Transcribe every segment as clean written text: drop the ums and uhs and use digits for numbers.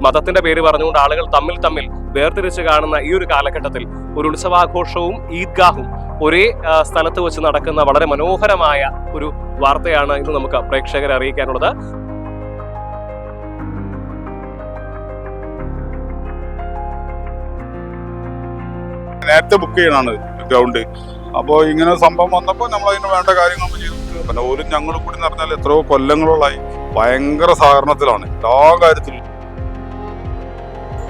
മതത്തിന്റെ പേര് പറഞ്ഞുകൊണ്ട് ആളുകൾ തമ്മിൽ തമ്മിൽ വേർതിരിച്ച് കാണുന്ന ഈ ഒരു കാലഘട്ടത്തിൽ ഒരു ഉത്സവാഘോഷവും ഈദ്ഗാഹും ഒരേ സ്ഥലത്ത് വെച്ച് നടക്കുന്ന വളരെ മനോഹരമായ ഒരു വാർത്തയാണ് ഇന്ന് നമുക്ക് പ്രേക്ഷകരെ അറിയിക്കാനുള്ളത്. നേരത്തെ ബുക്ക് ചെയ്യണാണ് ഗ്രൗണ്ട്. അപ്പോൾ ഇങ്ങനെ സംഭവം വന്നപ്പോൾ നമ്മൾ അതിന് വേണ്ട കാര്യങ്ങൾ ചെയ്തു. പിന്നെ ഓരും ഞങ്ങളും കൂടി എന്ന് പറഞ്ഞാൽ എത്രയോ കൊല്ലങ്ങളോളായി ഭയങ്കര സഹകരണത്തിലാണ് എല്ലാ കാര്യത്തിലും.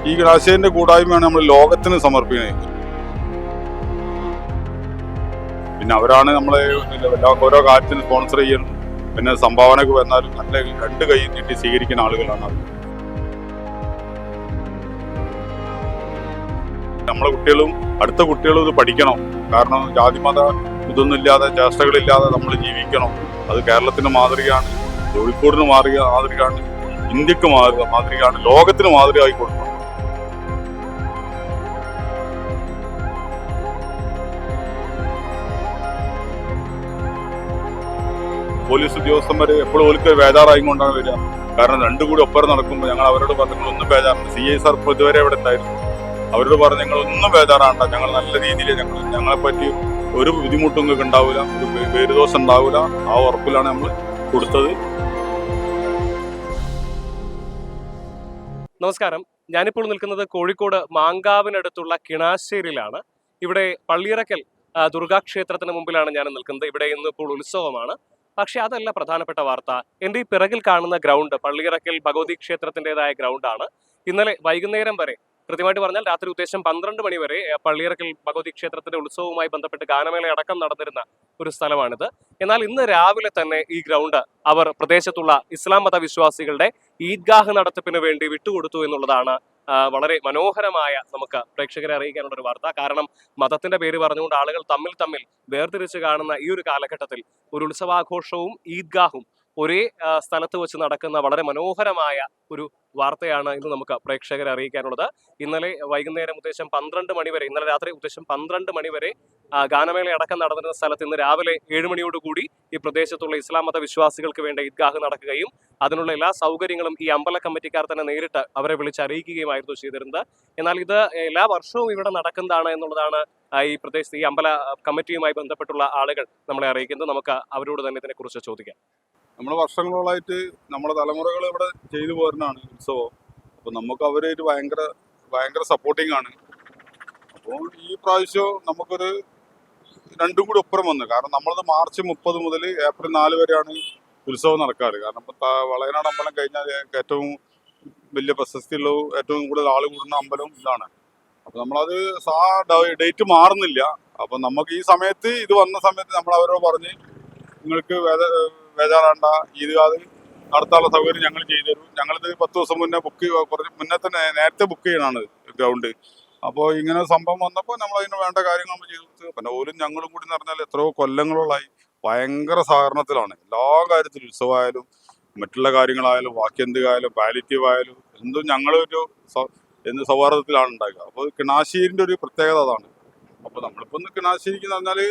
ഈ ഗ്രാശേന്റെ കൂട്ടായ്മയാണ് നമ്മൾ ലോകത്തിന് സമർപ്പിക്കുന്നത്. പിന്നെ അവരാണ് നമ്മളെ ഓരോ കാര്യത്തിന് സ്പോൺസർ ചെയ്യണം. പിന്നെ സംഭാവനക്ക് വന്നാലും നല്ല രണ്ട് കൈ നീട്ടി സ്വീകരിക്കുന്ന ആളുകളാണ് അവർ. നമ്മളെ കുട്ടികളും അടുത്ത കുട്ടികളും ഇത് പഠിക്കണം. കാരണം ജാതിമത ഇതൊന്നും ഇല്ലാതെ ചേഷ്ടകളില്ലാതെ നമ്മൾ ജീവിക്കണം. അത് കേരളത്തിന് മാതൃകയാണ്, കോഴിക്കോടിന് മാതൃകയാണ്, ഇന്ത്യക്ക് മാതൃകയാണ്, ലോകത്തിന് മാതൃകയായി കൊടുക്കണം. പോലീസ് ഉദ്യോഗസ്ഥന്മാർ എപ്പോഴും ഓർക്ക് ബേജാറായിക്കൊണ്ടാണ് വരിക. കാരണം രണ്ടും കൂടി ഒപ്പം നടക്കുമ്പോൾ ഞങ്ങൾ അവരോട് പറഞ്ഞു ഒന്നും ബേജാറുണ്ട്. CI സാർ ഇതുവരെ ഇവിടെ ഉണ്ടായിരുന്നു. അവരോട് പറഞ്ഞ് ഞങ്ങളൊന്നും ബേജാറാണ്ട, ഞങ്ങൾ നല്ല രീതിയിൽ ഞങ്ങളെപ്പറ്റി ഒരു ബുദ്ധിമുട്ടും നിങ്ങൾക്ക് ഉണ്ടാവില്ല, ഒരു പേരുദോഷം ഉണ്ടാവില്ല. ആ ഉറപ്പിലാണ് നമ്മൾ കൊടുത്തത്. നമസ്കാരം, ഞാനിപ്പോൾ നിൽക്കുന്നത് കോഴിക്കോട് മാങ്കാവിനടുത്തുള്ള കിണാശ്ശേരിയിലാണ്. ഇവിടെ പള്ളിയിറക്കൽ ദുർഗാക്ഷേത്രത്തിന് മുമ്പിലാണ് ഞാൻ നിൽക്കുന്നത്. ഇവിടെ ഇന്നിപ്പോൾ ഉത്സവമാണ്. പക്ഷെ അതല്ല പ്രധാനപ്പെട്ട വാർത്ത. എൻ്റെ ഈ പിറകിൽ കാണുന്ന ഗ്രൗണ്ട് പള്ളിയിറക്കൽ ഭഗവതി ക്ഷേത്രത്തിൻ്റെതായ ഗ്രൗണ്ടാണ്. ഇന്നലെ വൈകുന്നേരം വരെ, കൃത്യമായിട്ട് പറഞ്ഞാൽ രാത്രി ഉദ്ദേശം 12 മണി വരെ പള്ളിയിറക്കൽ ഭഗവതി ക്ഷേത്രത്തിന്റെ ഉത്സവവുമായി ബന്ധപ്പെട്ട് ഗാനമേള അടക്കം നടന്നിരുന്ന ഒരു സ്ഥലമാണിത്. എന്നാൽ ഇന്ന് രാവിലെ തന്നെ ഈ ഗ്രൗണ്ട് അവർ പ്രദേശത്തുള്ള ഇസ്ലാം മത വിശ്വാസികളുടെ ഈദ്ഗാഹ് നടത്തിപ്പിന് വേണ്ടി വിട്ടുകൊടുത്തു എന്നുള്ളതാണ് വളരെ മനോഹരമായ നമുക്ക് പ്രേക്ഷകരെ അറിയിക്കാനുള്ള ഒരു വാർത്ത. കാരണം മതത്തിന്റെ പേര് പറഞ്ഞുകൊണ്ട് ആളുകൾ തമ്മിൽ തമ്മിൽ വേർതിരിച്ച് കാണുന്ന ഈ ഒരു കാലഘട്ടത്തിൽ ഒരു ഉത്സവാഘോഷവും ഈദ്ഗാഹും ഒരേ സ്ഥലത്ത് വെച്ച് നടക്കുന്ന വളരെ മനോഹരമായ ഒരു വാർത്തയാണ് ഇന്ന് നമുക്ക് പ്രേക്ഷകരെ അറിയിക്കാനുള്ളത്. ഇന്നലെ വൈകുന്നേരം ഉദ്ദേശം 12 മണി വരെ, ഇന്നലെ രാത്രി ഉദ്ദേശം 12 മണി വരെ ഗാനമേള അടക്കം നടന്നിരുന്ന സ്ഥലത്ത് ഇന്ന് രാവിലെ 7 മണിയോടുകൂടി ഈ പ്രദേശത്തുള്ള ഇസ്ലാം മത വിശ്വാസികൾക്ക് വേണ്ട ഈദ്ഗാഹ് നടക്കുകയും അതിനുള്ള എല്ലാ സൗകര്യങ്ങളും ഈ അമ്പല കമ്മിറ്റിക്കാർ തന്നെ നേരിട്ട് അവരെ വിളിച്ചറിയിക്കുകയുമായിരുന്നു ചെയ്തിരുന്നത്. എന്നാൽ ഇത് എല്ലാ വർഷവും ഇവിടെ നടക്കുന്നതാണ് എന്നുള്ളതാണ് ഈ പ്രദേശത്ത് ഈ അമ്പല കമ്മിറ്റിയുമായി ബന്ധപ്പെട്ടുള്ള ആളുകൾ നമ്മളെ അറിയിക്കുന്നത്. നമുക്ക് അവരോട് തന്നെ ഇതിനെക്കുറിച്ച് ചോദിക്കാം. നമ്മൾ വർഷങ്ങളോളായിട്ട് നമ്മുടെ തലമുറകൾ ഇവിടെ ചെയ്തു പോരുന്നതാണ് ഉത്സവം. അപ്പോൾ നമുക്ക് അവരായിട്ട് ഭയങ്കര സപ്പോർട്ടിങ് ആണ്. അപ്പോൾ ഈ പ്രാവശ്യം നമുക്കൊരു രണ്ടും കൂടി ഒപ്പരം വന്നു. കാരണം നമ്മളത് മാർച്ച് 30 മുതൽ ഏപ്രിൽ 4 വരെയാണ് ഉത്സവം നടക്കാറ്. കാരണം ഇപ്പോൾ വളയനാട് അമ്പലം കഴിഞ്ഞാൽ ഏറ്റവും വലിയ പ്രശസ്തിയുള്ളൂ, ഏറ്റവും കൂടുതൽ ആൾ കൂടുന്ന അമ്പലം ഇതാണ്. അപ്പോൾ നമ്മളത് ഡേറ്റ് മാറുന്നില്ല. അപ്പം നമുക്ക് ഈ സമയത്ത് ഇത് വന്ന സമയത്ത് നമ്മൾ അവരോട് പറഞ്ഞ് നിങ്ങൾക്ക് ബേജാറാണ്ട, ഈദ്ഗാഹ് നടത്താനുള്ള സൗകര്യം ഞങ്ങൾ ചെയ്തു തരും. ഞങ്ങളിത് 10 ദിവസം മുന്നേ കുറച്ച് മുന്നേ തന്നെ നേരത്തെ ബുക്ക് ചെയ്യണാണ് ഗ്രൗണ്ട്. അപ്പോൾ ഇങ്ങനെ സംഭവം വന്നപ്പോൾ നമ്മൾ അതിന് വേണ്ട കാര്യങ്ങൾ ചെയ്തു. പിന്നെ ഓരും ഞങ്ങളും കൂടി എന്ന് പറഞ്ഞാൽ എത്രയോ കൊല്ലങ്ങളോളായി ഭയങ്കര സഹകരണത്തിലാണ് എല്ലാ കാര്യത്തിലും. ഉത്സവമായാലും മറ്റുള്ള കാര്യങ്ങളായാലും ബാക്കി എന്തുകായാലും പാലിറ്റീവ് ആയാലും എന്തും ഞങ്ങളൊരു സൗഹാർദ്ദത്തിലാണ് ഉണ്ടാക്കുക. അപ്പോൾ കിണാശ്ശേരിൻ്റെ ഒരു പ്രത്യേകത അതാണ്. അപ്പോൾ നമ്മളിപ്പോൾ കിണാശ്ശേരിക്ക് എന്ന് പറഞ്ഞാൽ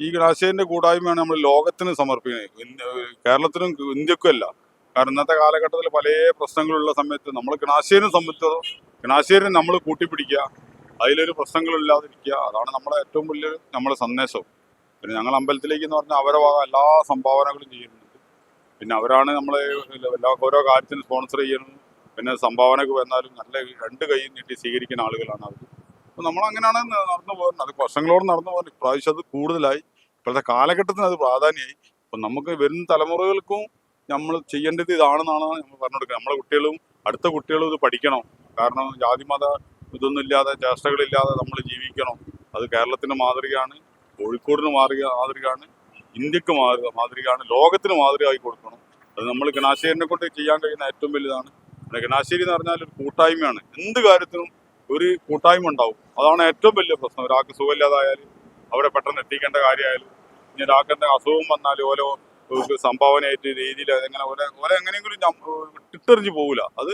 ഈ ഗ്രാശേന്റെ കൂട്ടായ്മയാണ് നമ്മൾ ലോകത്തിന് സമർപ്പിക്കുന്നത്. കേരളത്തിനും ഇന്ത്യക്കും അല്ല. കാരണം ഇന്നത്തെ കാലഘട്ടത്തിൽ പല പ്രശ്നങ്ങളുള്ള സമയത്ത് നമ്മൾ കിണാശ്ശേരിനെ സംബന്ധിച്ചതോ കിണാശ്ശേരിനെ നമ്മൾ കൂട്ടിപ്പിടിക്കുക, അതിലൊരു പ്രശ്നങ്ങളില്ലാതിരിക്കുക, അതാണ് നമ്മളെ ഏറ്റവും വലിയ നമ്മളെ സന്ദേശം. പിന്നെ ഞങ്ങൾ അമ്പലത്തിലേക്ക് എന്ന് പറഞ്ഞാൽ അവരെ ഭാഗം എല്ലാ സംഭാവനകളും ചെയ്യുന്നുണ്ട്. പിന്നെ അവരാണ് നമ്മളെ ഓരോ കാര്യത്തിന് സ്പോൺസർ ചെയ്യുന്നത്. പിന്നെ സംഭാവനക്ക് വന്നാലും നല്ല രണ്ട് കൈ നീട്ടി സ്വീകരിക്കുന്ന ആളുകളാണ് അവർ. അപ്പോൾ നമ്മളങ്ങനെയാണ് നടന്നു പോകുന്നത്. അത് വർഷങ്ങളോട് നടന്നു പോകുന്നത്. ഇപ്രാവശ്യം അത് കൂടുതലായി. ഇപ്പോഴത്തെ കാലഘട്ടത്തിന് അത് പ്രാധാന്യമായി. അപ്പം നമുക്ക് വരുന്ന തലമുറകൾക്കും നമ്മൾ ചെയ്യേണ്ടത് ഇതാണെന്നാണ് നമ്മൾ പറഞ്ഞു കൊടുക്കുക. നമ്മളെ കുട്ടികളും അടുത്ത കുട്ടികളും ഇത് പഠിക്കണം. കാരണം ജാതിമത ഇതൊന്നും ഇല്ലാതെ ചേഷ്ടകളില്ലാതെ നമ്മൾ ജീവിക്കണം. അത് കേരളത്തിന് മാതൃകയാണ്, കോഴിക്കോടിന് മാതൃകയാണ്, ഇന്ത്യക്ക് മാതൃകയാണ്, ലോകത്തിന് മാതൃകയായി കൊടുക്കണം. അത് നമ്മൾ കിണാശ്ശേരിനെ കൊണ്ട് ചെയ്യാൻ കഴിയുന്ന ഏറ്റവും വലുതാണ്. പിന്നെ കിണാശ്ശേരി എന്ന് പറഞ്ഞാൽ ഒരു കൂട്ടായ്മയാണ്. എന്ത് കാര്യത്തിനും ഒരു കൂട്ടായ്മ ഉണ്ടാവും. അതാണ് ഏറ്റവും വലിയ പ്രശ്നം. ഒരാൾക്ക് സുഖമില്ലാതായാലും അവിടെ പെട്ടെന്ന് എത്തിക്കേണ്ട കാര്യമായാലും, ഇനി ഒരാൾക്ക് എന്താ അസുഖം വന്നാലും ഓരോ സംഭാവനയായിട്ട് രീതിയിൽ അതെങ്ങനെ ഓരോ എങ്ങനെയെങ്കിലും ഇട്ടെറിഞ്ഞ് പോകില്ല. അത്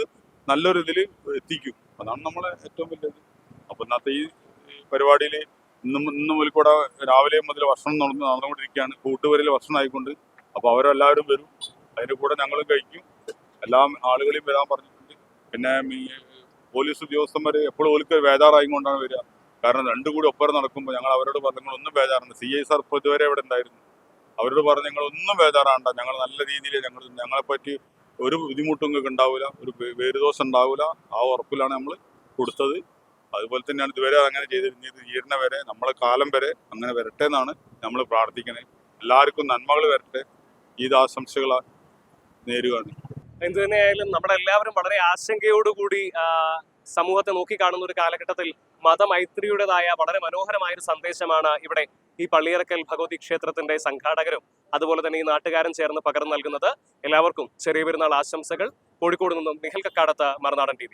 നല്ലൊരു ഇതിൽ എത്തിക്കും. അതാണ് നമ്മളെ ഏറ്റവും വലിയത്. അപ്പം ഇന്നത്തെ ഈ പരിപാടിയിൽ ഇന്ന് മുതൽ കൂടെ രാവിലെ മുതൽ ഭക്ഷണം നടന്നുകൊണ്ടിരിക്കുകയാണ്. കൂട്ടുവരയിൽ ഭക്ഷണം ആയിക്കൊണ്ട്. അപ്പോൾ അവരെല്ലാവരും വരും. അതിൻ്റെ കൂടെ ഞങ്ങളും കഴിക്കും. എല്ലാ ആളുകളെയും വരാൻ പറഞ്ഞിട്ടുണ്ട്. പിന്നെ പോലീസ് ഉദ്യോഗസ്ഥന്മാർ എപ്പോഴും ഓൽക്ക് ബേജാറായിക്കൊണ്ടാണ് വരിക. കാരണം രണ്ടും കൂടി ഒപ്പം നടക്കുമ്പോൾ ഞങ്ങൾ അവരോട് പറഞ്ഞു നിങ്ങളൊന്നും ബേജാറുണ്ട്. CI സാർ ഇപ്പോൾ ഇതുവരെ ഇവിടെ ഉണ്ടായിരുന്നു. അവരോട് പറഞ്ഞു നിങ്ങളൊന്നും ബേജാറാണ്ട, ഞങ്ങൾ നല്ല രീതിയിൽ ഞങ്ങളെപ്പറ്റി ഒരു ബുദ്ധിമുട്ടും നിങ്ങൾക്ക് ഉണ്ടാവില്ല, ഒരു പേരുദോഷം ഉണ്ടാവില്ല. ആ ഉറപ്പിലാണ് നമ്മൾ കൊടുത്തത്. അതുപോലെ തന്നെയാണ് ഇതുവരെ അങ്ങനെ ചെയ്തിരുന്നത്. ഈരണ വരെ നമ്മളെ കാലം വരെ അങ്ങനെ വരട്ടെ എന്നാണ് നമ്മൾ പ്രാർത്ഥിക്കുന്നത്. എല്ലാവർക്കും നന്മകൾ വരട്ടെ, ഈദ് ആശംസകൾ നേരുകയാണ്. എന്തു തന്നെയായാലും നമ്മളെല്ലാവരും വളരെ ആശങ്കയോടുകൂടി സമൂഹത്തെ നോക്കിക്കാണുന്ന ഒരു കാലഘട്ടത്തിൽ മതമൈത്രിയുടേതായ വളരെ മനോഹരമായ ഒരു സന്ദേശമാണ് ഇവിടെ ഈ പള്ളിയറക്കൽ ഭഗവതി ക്ഷേത്രത്തിന്റെ സംഘാടകരും അതുപോലെ തന്നെ ഈ നാട്ടുകാരും ചേർന്ന് പകർന്നു നൽകുന്നത്. എല്ലാവർക്കും ചെറിയ പെരുന്നാൾ ആശംസകൾ. കോഴിക്കോട് നിന്നും നിഖിൽ കക്കാടത്ത്, മറുനാടൻ TV.